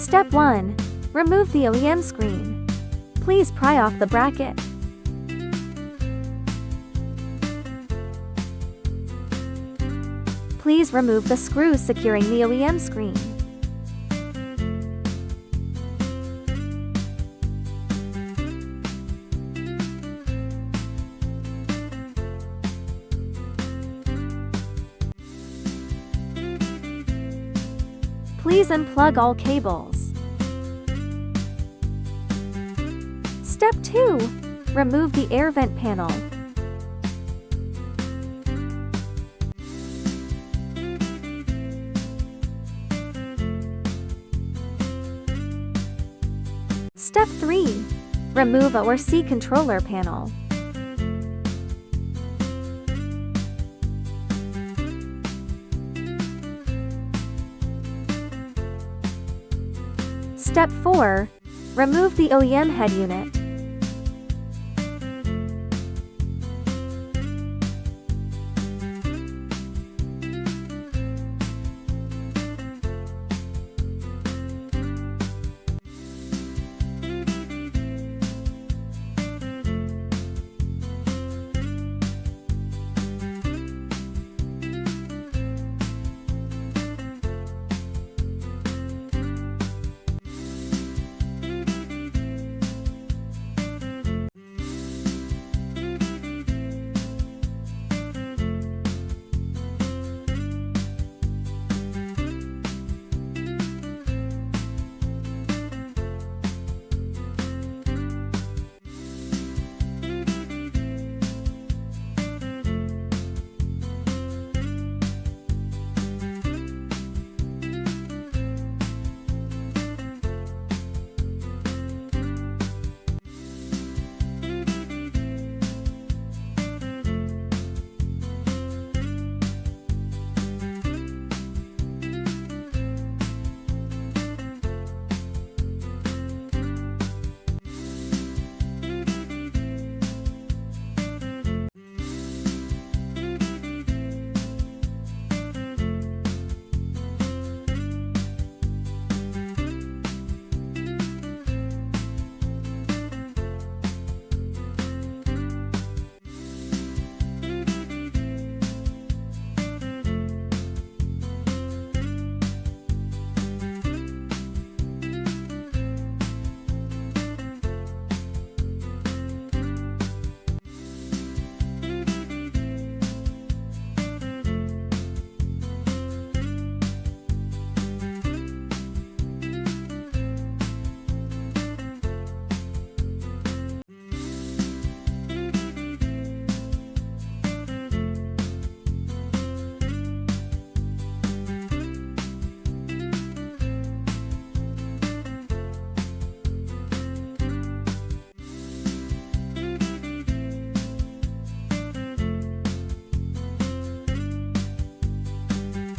Step 1. Remove the OEM screen. Please pry off the bracket. Please remove the screws securing the OEM screen. Please unplug all cables. Step 2. Remove the air vent panel. Step 3. Remove A or C controller panel. Step 4. Remove the OEM head unit.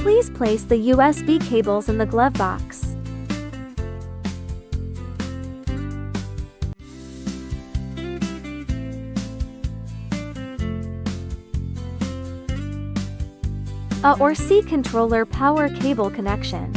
Please place the USB cables in the glove box. A or C controller power cable connection.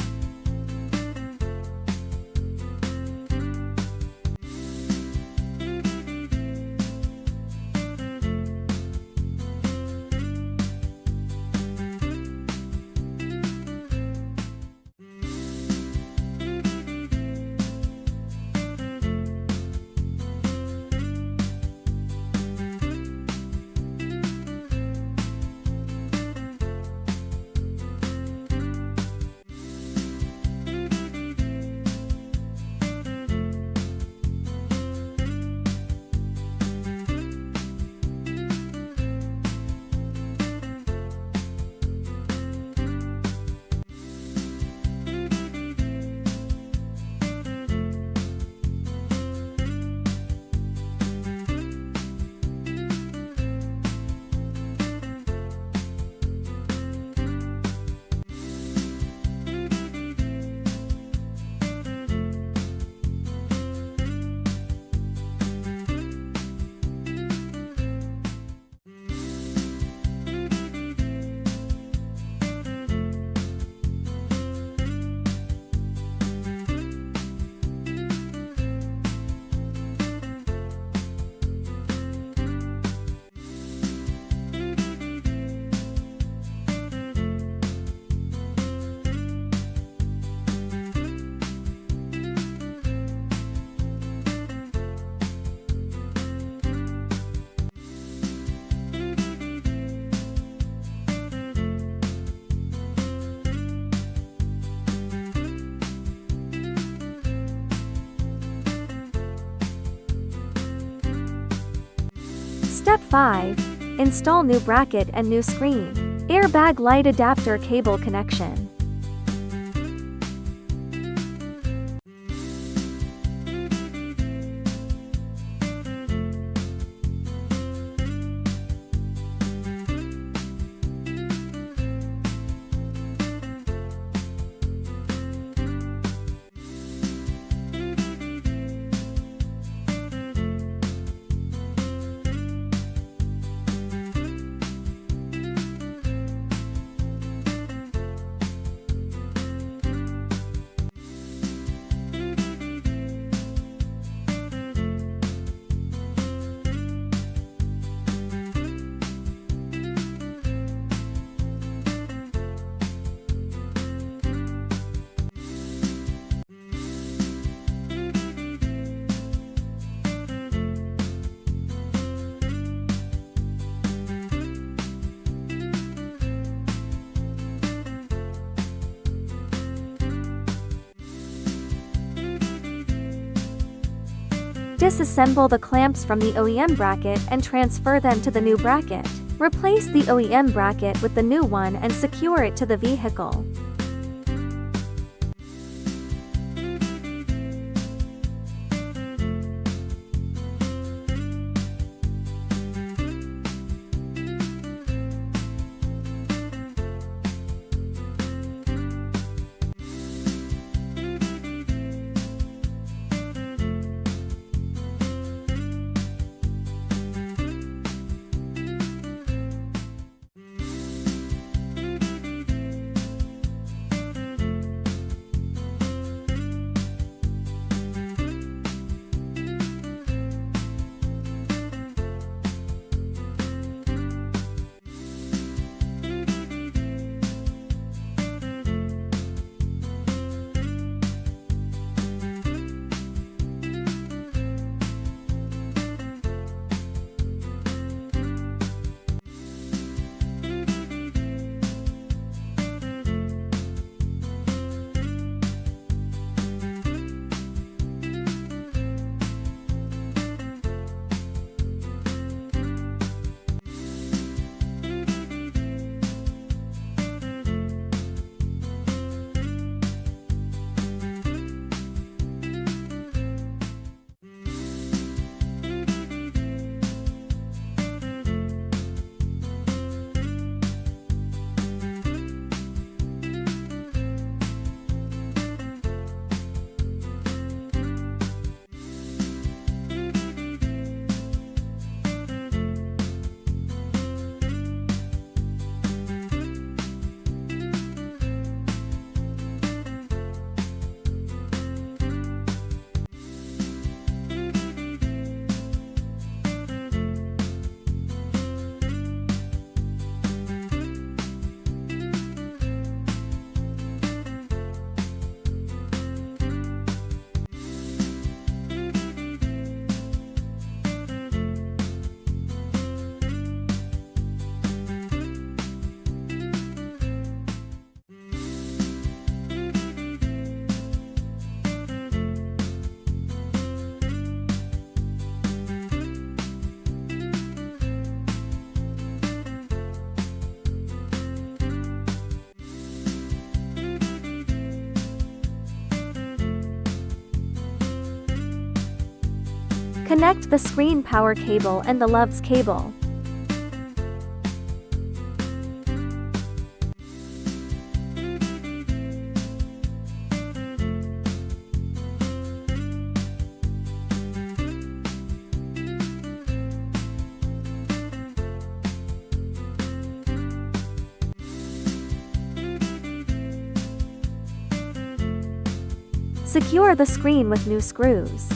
Step 5. Install new bracket and new screen. Airbag light adapter cable connection. Disassemble the clamps from the OEM bracket and transfer them to the new bracket. Replace the OEM bracket with the new one and secure it to the vehicle. Connect the screen power cable and the LUVs cable. Secure the screen with new screws.